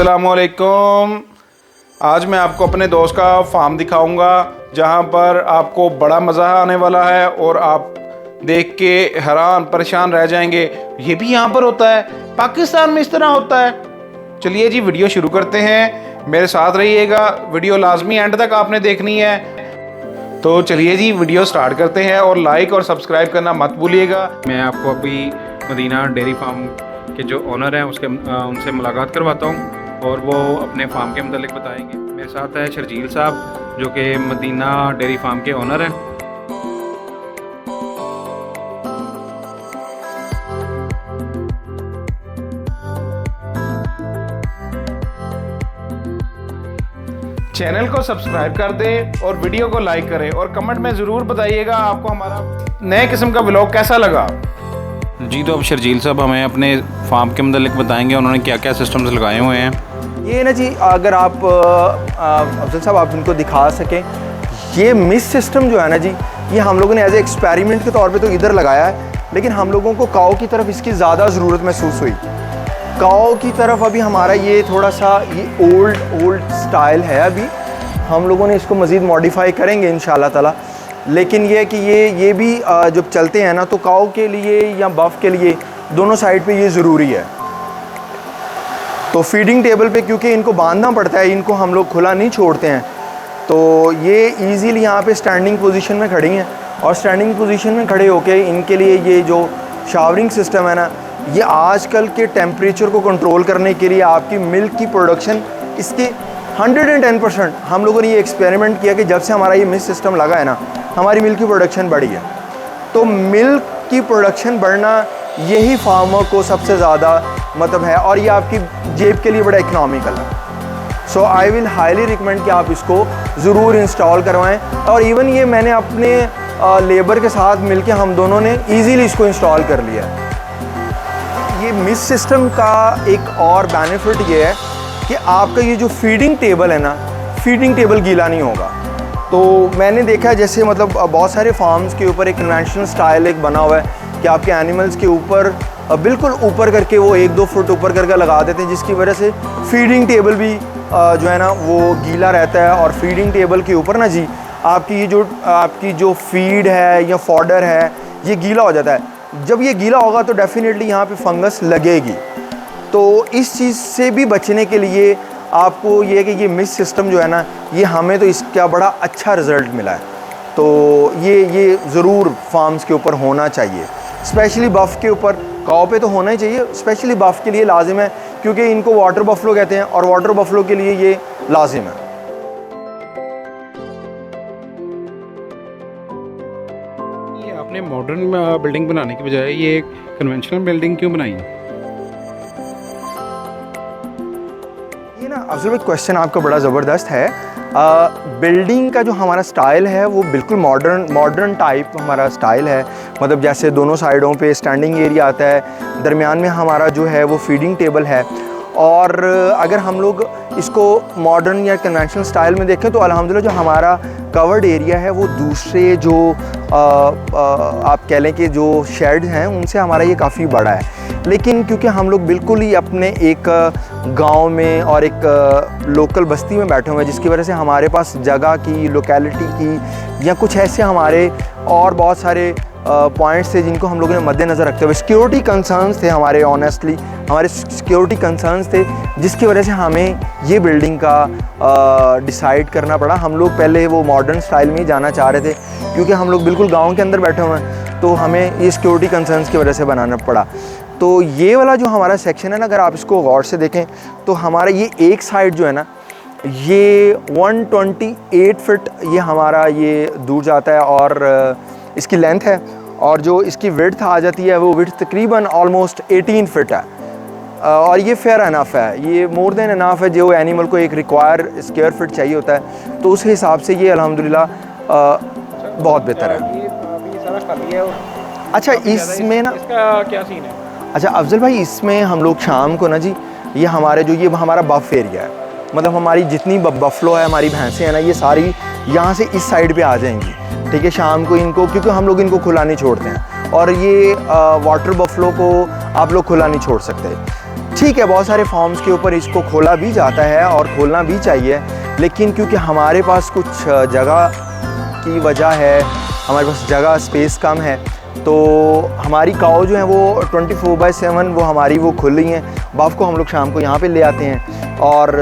अस्सलामुअलैकुम। आज मैं आपको अपने दोस्त का फार्म दिखाऊंगा जहां पर आपको बड़ा मज़ा आने वाला है और आप देख के हैरान परेशान रह जाएंगे। ये भी यहाँ पर होता है, पाकिस्तान में इस तरह होता है। चलिए जी वीडियो शुरू करते हैं, मेरे साथ रहिएगा। वीडियो लाजमी एंड तक आपने देखनी है। तो चलिए जी वीडियो स्टार्ट करते हैं और लाइक और सब्सक्राइब करना मत भूलिएगा। मैं आपको अभी मदीना डेयरी फार्म के जो ओनर हैं उनसे मुलाकात करवाता हूँ और वो अपने फार्म के मतलब बताएंगे। मेरे साथ है शर्जील साहब जो कि मदीना डेयरी फार्म के ओनर हैं। चैनल को सब्सक्राइब कर दें और वीडियो को लाइक करें और कमेंट में ज़रूर बताइएगा आपको हमारा नए किस्म का व्लॉग कैसा लगा। जी तो अब शर्जील साहब हमें अपने फार्म के मतलब बताएंगे उन्होंने क्या क्या सिस्टम्स लगाए हुए हैं। ये ना जी, अगर आप अफजल साहब आप इनको दिखा सकें, ये मिस सिस्टम जो है ना जी, ये हम लोगों ने एज ए एक्सपेरिमेंट के तौर पे तो इधर लगाया है, लेकिन हम लोगों को काऊ की तरफ इसकी ज़्यादा ज़रूरत महसूस हुई। काऊ की तरफ अभी हमारा ये थोड़ा सा ये ओल्ड स्टाइल है। अभी हम लोगों ने इसको मज़ीद मॉडिफाई करेंगे इंशाल्लाह ताला, लेकिन ये कि ये भी जब चलते हैं ना तो काऊ के लिए या बफ के लिए दोनों साइड पे ये ज़रूरी है। तो फीडिंग टेबल पे क्योंकि इनको बांधना पड़ता है, इनको हम लोग खुला नहीं छोड़ते हैं, तो ये इजीली यहाँ पे स्टैंडिंग पोजीशन में खड़ी हैं। और स्टैंडिंग पोजीशन में खड़े होके इनके लिए ये जो शावरिंग सिस्टम है ना, ये आजकल के टेम्परेचर को कंट्रोल करने के लिए आपकी मिल्क की प्रोडक्शन इसके 110% हम लोगों ने ये एक्सपेरिमेंट किया कि जब से हमारा ये मिस सिस्टम लगा है ना, हमारी मिल्क की प्रोडक्शन बढ़ी है। तो मिल्क की प्रोडक्शन बढ़ना यही फार्मर को सबसे ज़्यादा मतलब है, और ये आपकी जेब के लिए बड़ा इकनॉमिकल है। सो आई विल हाईली रिकमेंड कि आप इसको ज़रूर इंस्टॉल करवाएं। और इवन ये मैंने अपने लेबर के साथ मिलके हम दोनों ने ईजीली इसको इंस्टॉल कर लिया। ये मिस सिस्टम का एक और बेनिफिट ये है कि आपका ये जो फीडिंग टेबल है ना, फीडिंग टेबल गीला नहीं होगा। तो मैंने देखा जैसे मतलब बहुत सारे फार्म्स के ऊपर एक कन्वेंशनल स्टाइल एक बना हुआ है कि आपके एनिमल्स के ऊपर बिल्कुल ऊपर करके वो 1-2 फुट ऊपर करके लगा देते हैं, जिसकी वजह से फीडिंग टेबल भी जो है ना वो गीला रहता है। और फीडिंग टेबल के ऊपर ना जी आपकी जो फीड है या फॉडर है ये गीला हो जाता है। जब ये गीला होगा तो डेफिनेटली यहाँ पे फंगस लगेगी। तो इस चीज़ से भी बचने के लिए आपको ये है कि ये मिस सिस्टम जो है ना, ये हमें तो इसका बड़ा अच्छा रिज़ल्ट मिला है। तो ये ज़रूर फार्म्स के ऊपर होना चाहिए, स्पेशली बफ़ के ऊपर। काऊ पे तो होना ही चाहिए, स्पेशली बफ़ के लिए लाजिम है क्योंकि इनको वाटर बफलो कहते हैं और वाटर बफलो के लिए ये लाजिम है। ये आपने मॉडर्न बिल्डिंग बनाने की बजाय ये कन्वेंशनल बिल्डिंग क्यों बनाई? ये ना अफजल भाई क्वेश्चन आपका बड़ा ज़बरदस्त है। बिल्डिंग का जो हमारा स्टाइल है वो बिल्कुल मॉडर्न टाइप हमारा स्टाइल है। मतलब जैसे दोनों साइडों पे स्टैंडिंग एरिया आता है, दरमियान में हमारा जो है वो फीडिंग टेबल है। और अगर हम लोग इसको मॉडर्न या कन्वेंशनल स्टाइल में देखें तो अल्हम्दुलिल्लाह जो हमारा कवर्ड एरिया है वो दूसरे जो आप कह लें कि जो शेड्स हैं उनसे हमारा ये काफ़ी बड़ा है। लेकिन क्योंकि हम लोग बिल्कुल ही अपने एक गांव में और एक लोकल बस्ती में बैठे हुए हैं, जिसकी वजह से हमारे पास जगह की, लोकेलिटी की या कुछ ऐसे हमारे और बहुत सारे पॉइंट्स थे जिनको हम लोगों ने मद्देनज़र रखते हुए सिक्योरिटी कंसर्न्स थे हमारे, ऑनेस्टली हमारे सिक्योरिटी कंसर्न्स थे, जिसकी वजह से हमें ये बिल्डिंग का डिसाइड करना पड़ा। हम लोग पहले वो मॉडर्न स्टाइल में ही जाना चाह रहे थे क्योंकि हम लोग बिल्कुल गाँव के अंदर बैठे हुए हैं, तो हमें ये सिक्योरिटी कंसर्न्स की वजह से बनाना पड़ा। तो ये वाला जो हमारा सेक्शन है ना, अगर आप इसको गौर से देखें तो हमारा ये एक साइड जो है ना, ये 128 फीट ये हमारा ये दूर जाता है और इसकी लेंथ है। और जो इसकी विड्थ आ जाती है वो विड्थ तकरीबन ऑलमोस्ट 18 फीट है। और ये फेयर एनफ है, ये मोर देन एनफ है। जो एनिमल को एक रिक्वायर स्क्वायर फीट चाहिए होता है, तो उस हिसाब से ये अल्हम्दुलिल्लाह बहुत बेहतर है। ये सारा खाली है। अच्छा इसमें ना इसका क्या सीन है? अच्छा अफजल भाई, इसमें हम लोग शाम को ना जी, ये हमारा बफ एरिया है, मतलब हमारी जितनी बफलो है, हमारी भैंसें हैं ना, ये सारी यहाँ से इस साइड पे आ जाएंगी। ठीक है, शाम को इनको, क्योंकि हम लोग इनको खुला नहीं छोड़ते हैं, और ये वाटर बफलो को आप लोग खुला नहीं छोड़ सकते। ठीक है, बहुत सारे फॉर्म्स के ऊपर इसको खोला भी जाता है और खोलना भी चाहिए, लेकिन क्योंकि हमारे पास कुछ जगह की वजह है, हमारे पास जगह स्पेस कम है, तो हमारी काऊ जो है वो 24/7 वो हमारी वो खुल रही हैं। बफ़ को हम लोग शाम को यहाँ पे ले आते हैं और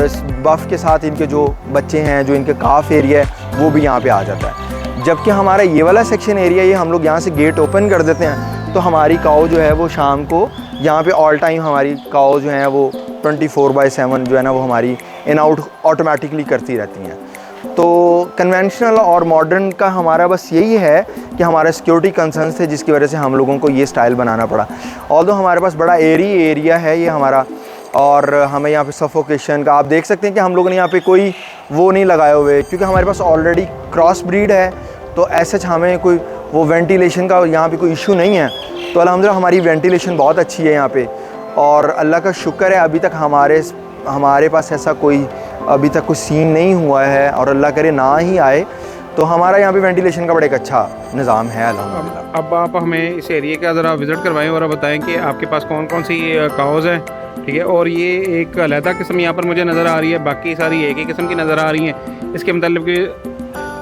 बफ़ के साथ इनके जो बच्चे हैं, जो इनके काफ एरिया है, वो भी यहाँ पे आ जाता है। जबकि हमारा ये वाला सेक्शन एरिया, ये हम लोग यहाँ से गेट ओपन कर देते हैं, तो हमारी काऊ जो है वो शाम को यहाँ पे ऑल टाइम हमारी काऊ जो हैं वो 24/7 जो है ना वो हमारी इन आउट ऑटोमेटिकली करती रहती हैं। तो कन्वेंशनल और मॉडर्न का हमारा बस यही है कि हमारा सिक्योरिटी कंसर्न्स थे, जिसकी वजह से हम लोगों को ये स्टाइल बनाना पड़ा। ऑल्दो हमारे पास बड़ा एरिया है ये हमारा, और हमें यहाँ पे सफोकेशन का आप देख सकते हैं कि हम लोगों ने यहाँ पे कोई वो नहीं लगाए हुए, क्योंकि हमारे पास ऑलरेडी क्रॉस ब्रीड है, तो ऐसे हमें कोई वो वेंटिलेशन का यहाँ पे कोई इशू नहीं है। तो अल्हम्दुलिल्लाह हमारी वेंटिलेशन बहुत अच्छी है यहाँ पे, और अल्लाह का शुक्र है अभी तक हमारे पास ऐसा कोई अभी तक कोई सीन नहीं हुआ है, और अल्लाह करे ना ही आए। तो हमारा यहाँ पे वेंटिलेशन का बड़ा एक अच्छा निज़ाम है अल्हम्दुलिल्लाह। अब आप हमें इस एरिया का ज़रा विज़िट करवाएं और बताएं कि आपके पास कौन कौन सी काउज़ हैं, ठीक है। और ये एक अलहदा किस्म यहाँ पर मुझे नज़र आ रही है, बाकी सारी एक ही किस्म की नज़र आ रही हैं, इसके मतलब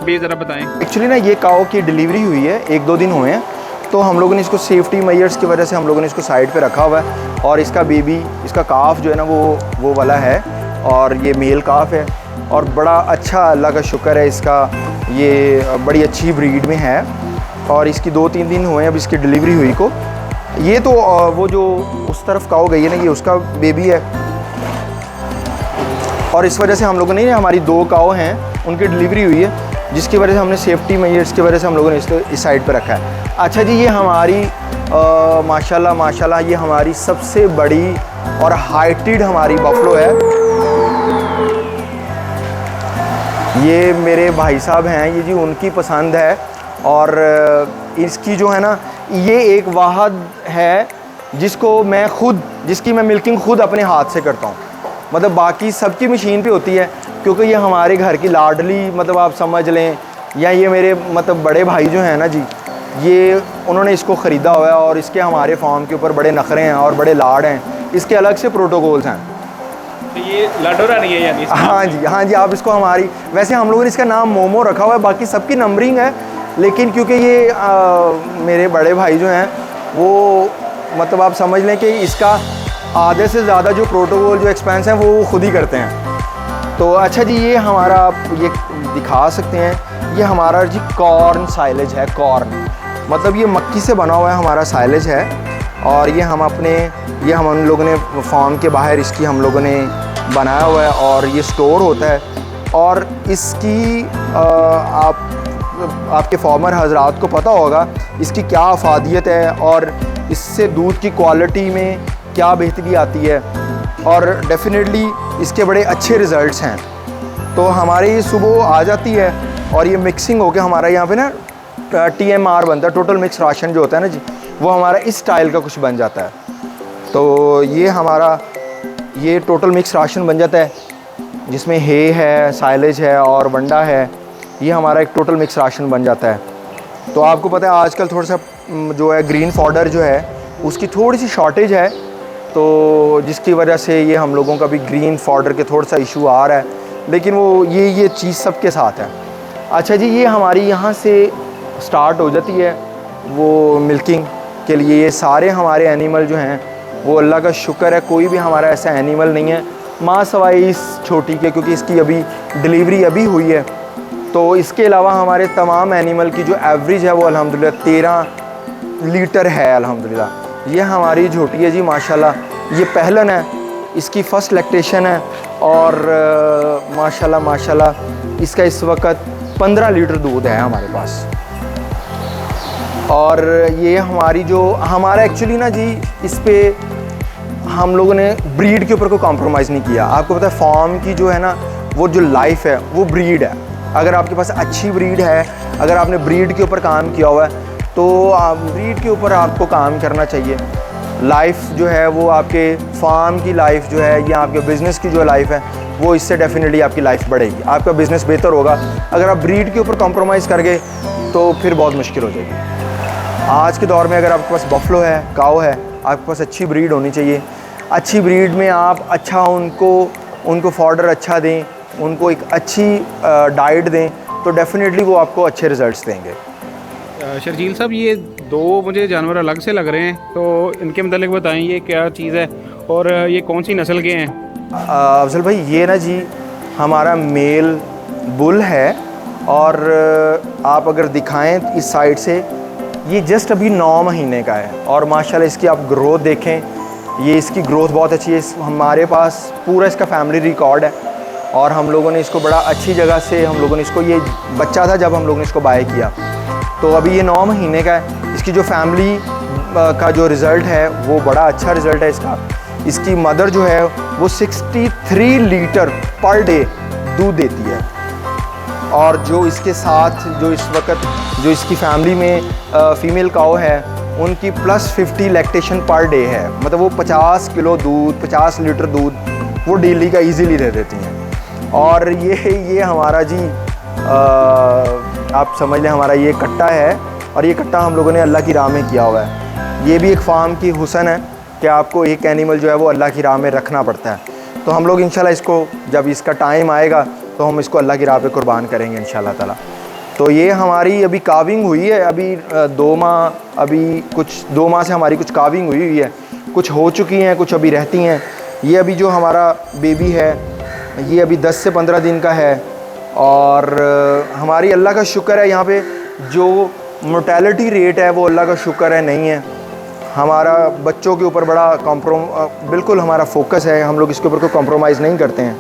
भी ज़रा बताएं। एक्चुअली ना ये काऊ की डिलीवरी हुई है, 1-2 दिन हुए हैं, तो हम लोगों ने इसको सेफ्टी मेजर्स की वजह से हम लोगों ने इसको साइड पे रखा हुआ है, और इसका बेबी, इसका काफ जो है ना वो वाला है, और ये मेल काफ है, और बड़ा अच्छा अल्लाह का शुक्र है, इसका ये बड़ी अच्छी ब्रीड में है, और इसकी 2-3 दिन हुए हैं अब इसकी डिलीवरी हुई को। ये तो वो जो उस तरफ काऊ गई है ना, ये उसका बेबी है, और इस वजह से हम लोगों ने, हमारी 2 काऊ हैं उनकी डिलीवरी हुई है, जिसकी वजह से हमने सेफ्टी मेजर्स की वजह से हम लोगों ने इसको इस साइड पर रखा है। अच्छा जी, ये हमारी माशाल्लाह ये हमारी सबसे बड़ी और हाइटेड हमारी बफलो है। ये मेरे भाई साहब हैं, ये जी उनकी पसंद है, और इसकी जो है ना ये एक वाहद है जिसकी मैं मिल्किंग खुद अपने हाथ से करता हूँ। मतलब बाकी सबकी मशीन पे होती है, क्योंकि ये हमारे घर की लाडली, मतलब आप समझ लें, या ये मेरे मतलब बड़े भाई जो हैं ना जी, ये उन्होंने इसको ख़रीदा हुआ है, और इसके हमारे फार्म के ऊपर बड़े नखरे हैं और बड़े लाड हैं, इसके अलग से प्रोटोकॉल्स हैं। तो ये लाडोरा नहीं है यानी? हाँ जी, आप इसको हमारी, वैसे हम लोगों ने इसका नाम मोमो रखा हुआ है, बाकी सबकी नंबरिंग है, लेकिन क्योंकि ये मेरे बड़े भाई जो हैं वो, मतलब आप समझ लें कि इसका आधे से ज़्यादा जो प्रोटोकॉल, जो एक्सपेंस हैं, वो खुद ही करते हैं। तो अच्छा जी, ये हमारा आप ये दिखा सकते हैं, ये हमारा जी कॉर्न साइलेज है। कॉर्न मतलब ये मक्की से बना हुआ है हमारा साइलेज है, और ये हम लोगों ने फार्म के बाहर इसकी हम लोगों ने बनाया हुआ है, और ये स्टोर होता है। और इसकी आपके फार्मर हजरात को पता होगा इसकी क्या अफादियत है, और इससे दूध की क्वालिटी में क्या बेहतरी आती है, और डेफिनेटली इसके बड़े अच्छे रिज़ल्ट्स हैं। तो हमारे ये सुबह आ जाती है, और ये मिक्सिंग होकर हमारा यहाँ पे ना TMR बनता है, टोटल मिक्स राशन जो होता है ना जी, वो हमारा इस स्टाइल का कुछ बन जाता है। तो ये हमारा ये टोटल मिक्स राशन बन जाता है, जिसमें हे है, साइलेज है और वंडा है। ये हमारा एक टोटल मिक्स राशन बन जाता है। तो आपको पता है आजकल थोड़ा सा जो है ग्रीन फॉडर जो है उसकी थोड़ी सी शॉर्टेज है, तो जिसकी वजह से ये हम लोगों का भी ग्रीन फॉडर के थोड़ा सा इशू आ रहा है, लेकिन वो ये चीज़ सबके साथ है। अच्छा जी, ये हमारी यहाँ से स्टार्ट हो जाती है वो मिल्किंग के लिए। ये सारे हमारे एनिमल जो हैं वो अल्लाह का शुक्र है कोई भी हमारा ऐसा एनिमल नहीं है माँ सवाई इस छोटी के, क्योंकि इसकी अभी डिलीवरी अभी हुई है। तो इसके अलावा हमारे तमाम एनिमल की जो एवरेज है वो अल्हम्दुलिल्लाह 13 लीटर है अल्हम्दुलिल्लाह। ये हमारी झोटी है जी माशाल्लाह, ये पहलन है, इसकी फ़र्स्ट लैक्टेशन है, और माशाल्लाह इसका इस वक्त 15 लीटर दूध है हमारे पास। और ये हमारा एक्चुअली ना जी, इस पे हम लोगों ने ब्रीड के ऊपर कोई कॉम्प्रोमाइज़ नहीं किया। आपको पता है फार्म की जो है ना वो जो लाइफ है वो ब्रीड है। अगर आपके पास अच्छी ब्रीड है, अगर आपने ब्रीड के ऊपर काम किया हुआ है, तो ब्रीड के ऊपर आपको काम करना चाहिए। लाइफ जो है वो आपके फार्म की लाइफ जो है या आपके बिज़नेस की जो लाइफ है वो इससे डेफिनेटली आपकी लाइफ बढ़ेगी, आपका बिज़नेस बेहतर होगा। अगर आप ब्रीड के ऊपर कॉम्प्रोमाइज़ कर गए तो फिर बहुत मुश्किल हो जाएगी। आज के दौर में अगर आपके पास बफलो है, काऊ है, आपके पास अच्छी ब्रीड होनी चाहिए। अच्छी ब्रीड में आप अच्छा उनको फॉडर अच्छा दें, उनको एक अच्छी डाइट दें, तो डेफ़िनेटली वो आपको अच्छे रिज़ल्ट्स देंगे। शर्जील साहब, ये दो मुझे जानवर अलग से लग रहे हैं, तो इनके मतलब बताएं ये क्या चीज़ है और ये कौन सी नस्ल के हैं? अफजल भाई, ये ना जी हमारा मेल बुल है, और आप अगर दिखाएं इस साइड से, ये जस्ट अभी 9 महीने का है और माशाल्लाह इसकी आप ग्रोथ देखें, ये इसकी ग्रोथ बहुत अच्छी है। हमारे पास पूरा इसका फैमिली रिकॉर्ड है और हम लोगों ने इसको बड़ा अच्छी जगह से, हम लोगों ने इसको, ये बच्चा था जब हम लोगों ने इसको बाय किया, तो अभी ये 9 महीने का है। इसकी जो फैमिली का जो रिज़ल्ट है वो बड़ा अच्छा रिज़ल्ट है इसका। इसकी मदर जो है वो 63 लीटर पर डे दूध देती है, और जो इसके साथ जो इस वक्त जो इसकी फैमिली में फ़ीमेल काऊ है, उनकी +50 लैक्टेशन पर डे है। मतलब वो 50 किलो दूध, 50 लीटर दूध वो डेली का इजीली दे देती हैं। और ये हमारा जी आप समझ लें हमारा ये कट्टा है, और ये कट्टा हम लोगों ने अल्लाह की राह में किया हुआ है। ये भी एक फार्म की हुसन है कि आपको एक एनिमल जो है वो अल्लाह की राह में रखना पड़ता है। तो हम लोग इंशाल्लाह इसको, जब इसका टाइम आएगा तो हम इसको अल्लाह की राह पे कुर्बान करेंगे इंशाल्लाह ताला। तो ये हमारी अभी काविंग हुई है, अभी 2 माह, अभी कुछ 2 माह से हमारी कुछ काविंग हुई है, कुछ हो चुकी हैं, कुछ अभी रहती हैं। ये अभी जो हमारा बेबी है ये अभी 10 से 15 दिन का है, और हमारी अल्लाह का शुक्र है यहाँ पे जो मोर्टेलिटी रेट है वो अल्लाह का शुक्र है नहीं है। हमारा बच्चों के ऊपर बड़ा बिल्कुल हमारा फोकस है, हम लोग इसके ऊपर कोई कॉम्प्रोमाइज़ नहीं करते हैं।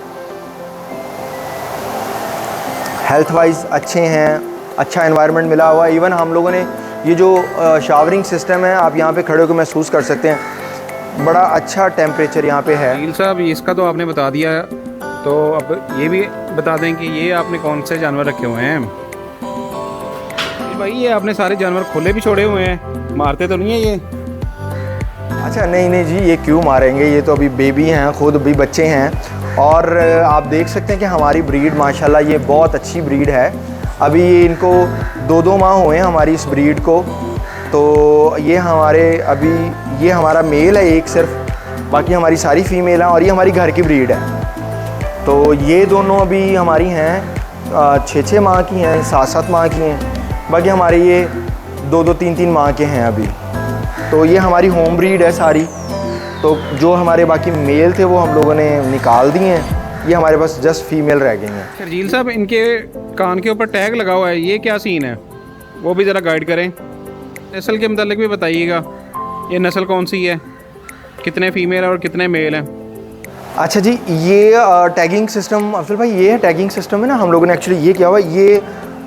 हेल्थ वाइज अच्छे हैं, अच्छा एनवायरनमेंट मिला हुआ है। इवन हम लोगों ने ये जो शावरिंग सिस्टम है, आप यहाँ पे खड़े होकर महसूस कर सकते हैं, बड़ा अच्छा टेम्परेचर यहाँ पे है। शर्जील साहब, इसका तो आपने बता दिया, तो अब ये भी बता दें कि ये आपने कौन से जानवर रखे हुए हैं? भाई ये आपने सारे जानवर खुले भी छोड़े हुए हैं, मारते तो नहीं है ये? अच्छा, नहीं जी, ये क्यों मारेंगे, ये तो अभी बेबी हैं, खुद भी बच्चे हैं। और आप देख सकते हैं कि हमारी ब्रीड माशाल्लाह ये बहुत अच्छी ब्रीड है। अभी इनको 2-2 माह हुए हैं हमारी इस ब्रीड को। तो ये ये हमारा मेल है एक सिर्फ, बाकी हमारी सारी फीमेल हैं, और ये हमारी घर की ब्रीड है। तो ये दोनों अभी हमारी हैं 6-6 माह की हैं, 7-7 माह की हैं, बाकी हमारे ये 2-2, 3-3 माह के हैं अभी। तो ये हमारी होम ब्रीड है सारी। तो जो हमारे बाकी मेल थे वो हम लोगों ने निकाल दिए हैं, ये हमारे पास जस्ट फीमेल रह गई हैं। शर्जील साहब, इनके कान के ऊपर टैग लगा हुआ है, ये क्या सीन है, वो भी ज़रा गाइड करें। नस्ल के मतलब भी बताइएगा, ये नस्ल कौन सी है, कितने फीमेल और कितने मेल हैं? अच्छा जी, ये टैगिंग सिस्टम, अफजल भाई ये है टैगिंग सिस्टम है ना, हम लोगों ने एक्चुअली ये किया हुआ है। ये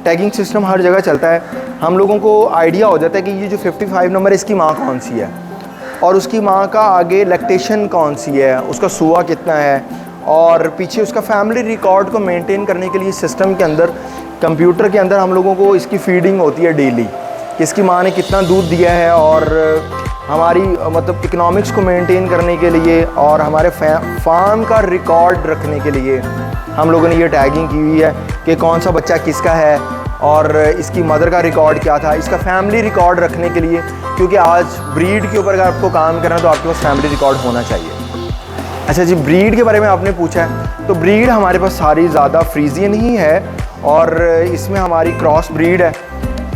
टैगिंग सिस्टम हर जगह चलता है, हम लोगों को आइडिया हो जाता है कि ये जो 55 नंबर है इसकी माँ कौन सी है, और उसकी माँ का आगे लैक्टेशन कौन सी है, उसका सुआ कितना है, और पीछे उसका फैमिली रिकॉर्ड को मेंटेन करने के लिए सिस्टम के अंदर, कंप्यूटर के अंदर हम लोगों को इसकी फीडिंग होती है डेली, कि इसकी माँ ने कितना दूध दिया है। और हमारी मतलब इकोनॉमिक्स को मेंटेन करने के लिए और हमारे फार्म का रिकॉर्ड रखने के लिए हम लोगों ने ये टैगिंग की हुई है कि कौन सा बच्चा किसका है और इसकी मदर का रिकॉर्ड क्या था, इसका फैमिली रिकॉर्ड रखने के लिए, क्योंकि आज ब्रीड के ऊपर अगर आपको काम करना है तो आपके पास फैमिली रिकॉर्ड होना चाहिए। अच्छा जी, ब्रीड के बारे में आपने पूछा है, तो ब्रीड हमारे पास सारी ज़्यादा फ्रीजियन ही है, और इसमें हमारी क्रॉस ब्रीड है,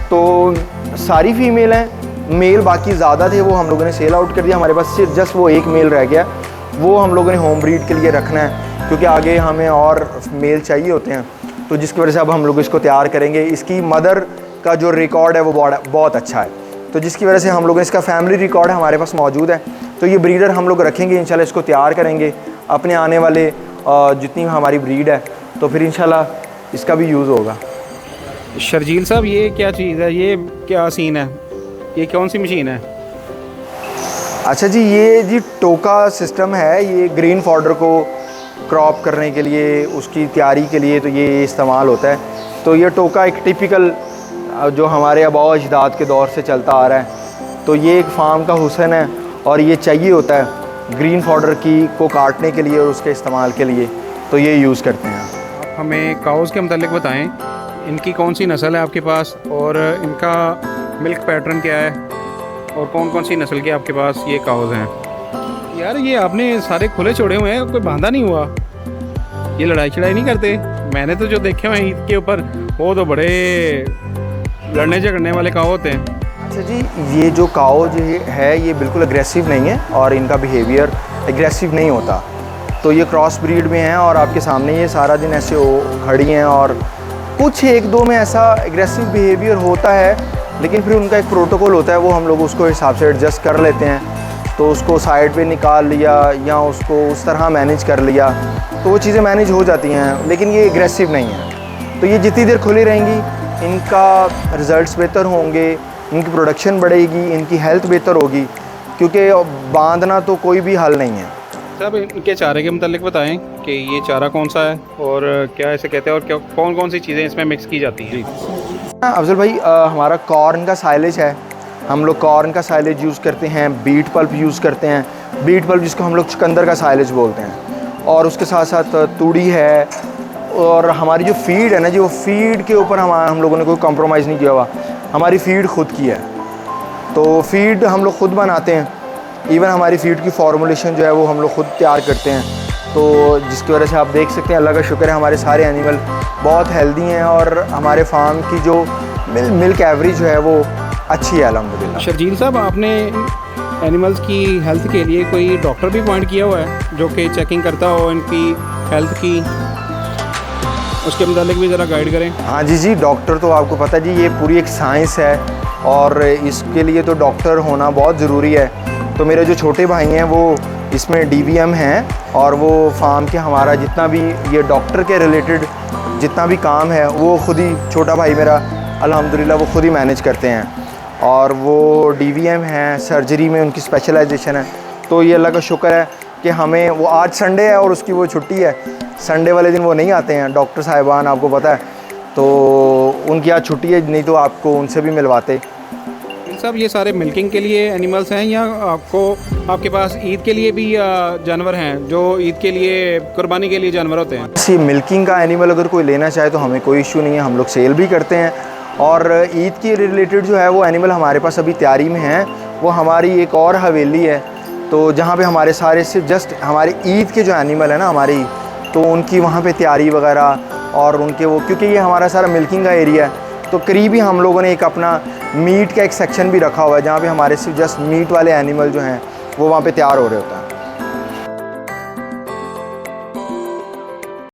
तो सारी फीमेल हैं। मेल बाकी ज़्यादा थे, वो हम लोगों ने सेल आउट कर दिया, हमारे पास सिर्फ जस्ट वो एक मेल रह गया, वो हम लोगों ने होम ब्रीड के लिए रखना है, क्योंकि आगे हमें और मेल चाहिए होते हैं, तो जिसकी वजह से अब हम लोग इसको तैयार करेंगे। इसकी मदर का जो रिकॉर्ड है वो बहुत अच्छा है, तो जिसकी वजह से हम लोग इसका फैमिली रिकॉर्ड हमारे पास मौजूद है, तो ये ब्रीडर हम लोग रखेंगे इंशाल्लाह, इसको तैयार करेंगे अपने आने वाले जितनी हमारी ब्रीड है, तो फिर इंशाल्लाह इसका भी यूज़ होगा। शर्जील साहब, ये क्या चीज़ है, ये क्या सीन है, ये कौन सी मशीन है? अच्छा जी, ये जी टोका सिस्टम है, ये ग्रीन फॉडर को क्रॉप करने के लिए, उसकी तैयारी के लिए तो ये इस्तेमाल होता है। तो ये टोका एक टिपिकल जो हमारे आबाओ अजदाद के दौर से चलता आ रहा है, तो ये एक फार्म का हुसन है, और ये चाहिए होता है ग्रीन फॉडर को काटने के लिए और उसके इस्तेमाल के लिए, तो ये यूज़ करते हैं। आप हमें काउज़ के मतलब बताएं, इनकी कौन सी नस्ल है आपके पास, और इनका मिल्क पैटर्न क्या है, और कौन कौन सी नस्ल के आपके पास ये काउज़ हैं? यार ये आपने सारे खुले छोड़े हुए हैं, कोई बांधा नहीं हुआ। ये लड़ाई चढ़ाई नहीं करते? मैंने तो जो देखे हुए हैं ईद के ऊपर, वो तो बड़े लड़ने झगड़ने वाले काव होते हैं। अच्छा जी, ये जो काओ जो है ये बिल्कुल अग्रेसिव नहीं है और इनका बिहेवियर एग्रेसिव नहीं होता। तो ये क्रॉस ब्रीड में हैं और आपके सामने ये सारा दिन ऐसे खड़ी हैं और कुछ एक दो में ऐसा एग्रेसिव बिहेवियर होता है, लेकिन फिर उनका एक प्रोटोकॉल होता है, वो हम लोग उसको हिसाब से एडजस्ट कर लेते हैं। तो उसको साइड पे निकाल लिया या उसको उस तरह मैनेज कर लिया, तो वो चीज़ें मैनेज हो जाती हैं, लेकिन ये एग्रेसिव नहीं है। तो ये जितनी देर खुली रहेंगी इनका रिज़ल्ट्स बेहतर होंगे, इनकी प्रोडक्शन बढ़ेगी, इनकी हेल्थ बेहतर होगी, क्योंकि बांधना तो कोई भी हल नहीं है। साहब इनके चारे के मुतालिक बताएं कि ये चारा कौन सा है और क्या इसे कहते हैं और क्या कौन कौन सी चीज़ें इसमें मिक्स की जाती हैं? अफजल भाई, हमारा कॉर्न का साइलेज है। हम लोग कॉर्न का साइलेज यूज़ करते हैं, बीट पल्प यूज़ करते हैं। बीट पल्प जिसको हम लोग चुकंदर का साइलेज बोलते हैं, और उसके साथ साथ तूड़ी है। और हमारी जो फीड है ना जी, वो फीड के ऊपर हम लोगों ने कोई कॉम्प्रोमाइज़ नहीं किया हुआ। हमारी फ़ीड खुद की है, तो फ़ीड हम लोग खुद बनाते हैं। इवन हमारी फ़ीड की फार्मूलेशन जो है वो हम लोग खुद तैयार करते हैं। तो जिसकी वजह से आप देख सकते हैं, अल्लाह का शुक्र है, हमारे सारे एनिमल बहुत हेल्दी हैं और हमारे फार्म की जो मिल्क एवरेज जो है वो अच्छी है अल्हम्दुलिल्लाह। शर्जील साहब, आपने एनिमल्स की हेल्थ के लिए कोई डॉक्टर भी अपॉइंट किया हुआ है जो कि चेकिंग करता हो इनकी हेल्थ की? उसके मुतालिक भी ज़रा गाइड करें। हाँ जी, डॉक्टर तो आपको पता है जी, ये पूरी एक साइंस है और इसके लिए तो डॉक्टर होना बहुत ज़रूरी है। तो मेरे जो छोटे भाई हैं वो इसमें DVM हैं और वो फार्म के हमारा जितना भी ये डॉक्टर के रिलेटेड जितना भी काम है वो खुद ही, छोटा भाई मेरा अल्हम्दुलिल्लाह वो खुद ही मैनेज करते हैं। और वो DVM हैं, सर्जरी में उनकी स्पेशलाइजेशन है। तो ये अल्लाह का शुक्र है कि हमें, वो आज संडे है और उसकी वो छुट्टी है, संडे वाले दिन वो नहीं आते हैं डॉक्टर साहिबान, आपको पता है, तो उनकी आज छुट्टी है, नहीं तो आपको उनसे भी मिलवाते। साहब ये सारे मिल्किंग के लिए एनिमल्स हैं या आपके पास ईद के लिए भी जानवर हैं जो ईद के लिए, कुर्बानी के लिए जानवर होते हैं? जी, मिल्किंग का एनिमल अगर कोई लेना चाहे तो हमें कोई इशू नहीं है, हम लोग सेल भी करते हैं। और ईद के रिलेटेड जो है वो एनिमल हमारे पास अभी तैयारी में है। वो हमारी एक और हवेली है, तो जहाँ पे हमारे सारे सिर्फ जस्ट हमारे ईद के जो एनिमल है ना हमारी, तो उनकी वहाँ पे तैयारी वगैरह और उनके वो, क्योंकि ये हमारा सारा मिल्किंग का एरिया है, तो करीबी हम लोगों ने एक अपना मीट का एक सेक्शन भी रखा हुआ है जहाँ पे हमारे सिर्फ जस्ट मीट वाले एनिमल जो हैं वो वहाँ पे तैयार हो रहे होते हैं।